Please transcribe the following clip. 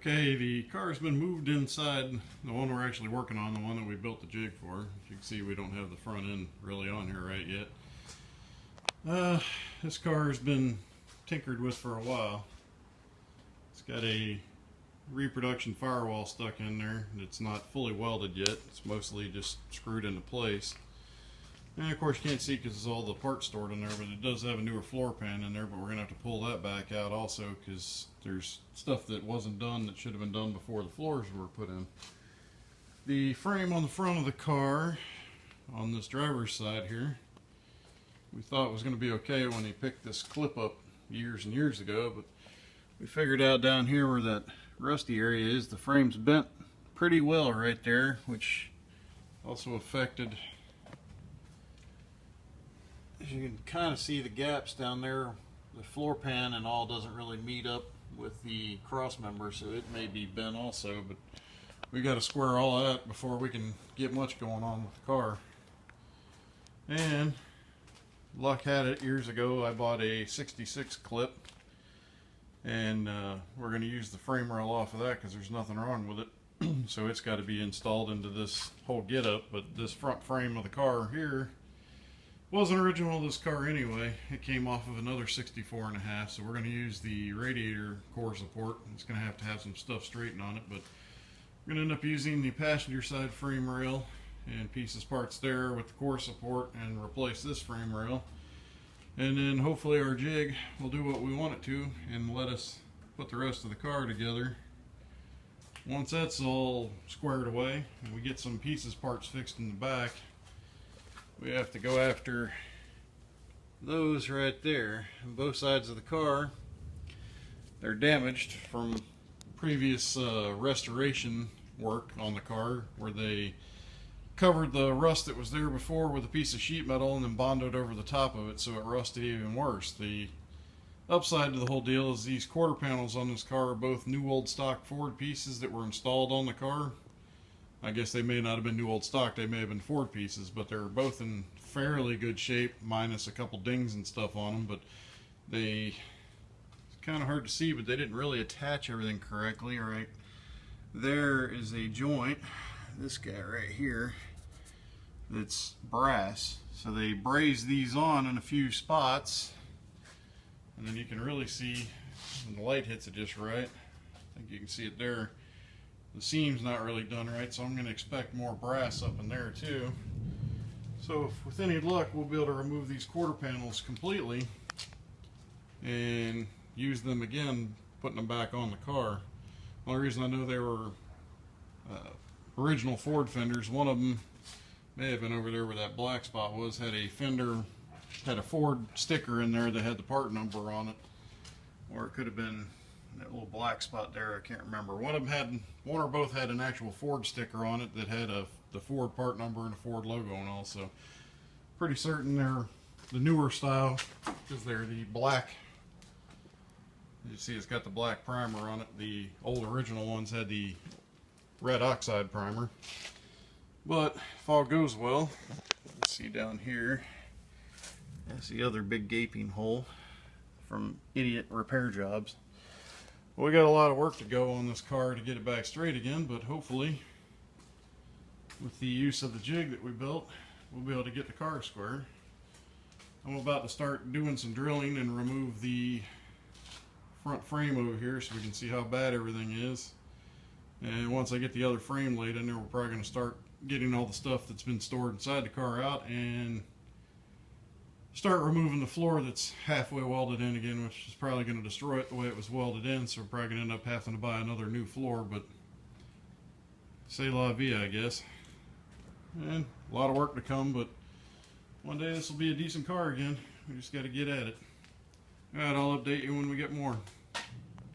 Okay, the car's been moved inside, the one we're actually working on, the one that we built the jig for. As you can see, we don't have the front end really on here right yet. This car has been tinkered with for a while. It's got a reproduction firewall stuck in there. It's not fully welded yet. It's mostly just screwed into place. And of course you can't see because there's all the parts stored in there, but it does have a newer floor pan in there, but we're going to have to pull that back out also because there's stuff that wasn't done that should have been done before the floors were put in. The frame on the front of the car, on this driver's side here, we thought was going to be okay when he picked this clip up years and years ago, but we figured out down here where that rusty area is, the frame's bent pretty well right there, which also affected, as you can kind of see the gaps down there. The floor pan and all doesn't really meet up with the cross member, so it may be bent also, but we got to square all that before we can get much going on with the car. And luck had it, years ago I bought a 66 clip, and we're going to use the frame rail off of that because there's nothing wrong with it. So it's got to be installed into this whole get-up, but this front frame of the car here wasn't original to this car anyway. It came off of another 64.5, so we're going to use the radiator core support. It's going to have some stuff straightened on it, but we're going to end up using the passenger side frame rail and pieces parts there with the core support and replace this frame rail. And then hopefully our jig will do what we want it to and let us put the rest of the car together. Once that's all squared away and we get some pieces parts fixed in the back, we have to go after those right there on both sides of the car. They're damaged from previous restoration work on the car, where they covered the rust that was there before with a piece of sheet metal and then bonded over the top of it, so it rusted even worse. The upside to the whole deal is these quarter panels on this car are both new old stock Ford pieces that were installed on the car. I guess they may not have been new old stock, they may have been Ford pieces, but they're both in fairly good shape, minus a couple dings and stuff on them. But it's kind of hard to see, but they didn't really attach everything correctly. Right there is a joint, this guy right here, that's brass, so they braze these on in a few spots, and then you can really see when the light hits it just right. I think you can see it there. The seam's not really done right, so I'm going to expect more brass up in there too. So if with any luck we'll be able to remove these quarter panels completely and use them again, putting them back on the car. The only reason I know they were original Ford fenders, one of them may have been over there where that black spot was, had a fender, had a Ford sticker in there that had the part number on it, or it could have been that little black spot there, I can't remember. One or both had an actual Ford sticker on it that had the Ford part number and a Ford logo and all. So pretty certain they're the newer style because they're the black. You see it's got the black primer on it. The old original ones had the red oxide primer. But if all goes well, let's see down here, that's the other big gaping hole from idiot repair jobs. Well, we got a lot of work to go on this car to get it back straight again, but hopefully with the use of the jig that we built, we'll be able to get the car square. I'm about to start doing some drilling and remove the front frame over here so we can see how bad everything is. And once I get the other frame laid in there, we're probably going to start getting all the stuff that's been stored inside the car out and start removing the floor that's halfway welded in again, which is probably going to destroy it the way it was welded in, so we're probably going to end up having to buy another new floor, but c'est la vie, I guess. And a lot of work to come, but one day this will be a decent car again. We just got to get at it. Alright, I'll update you when we get more.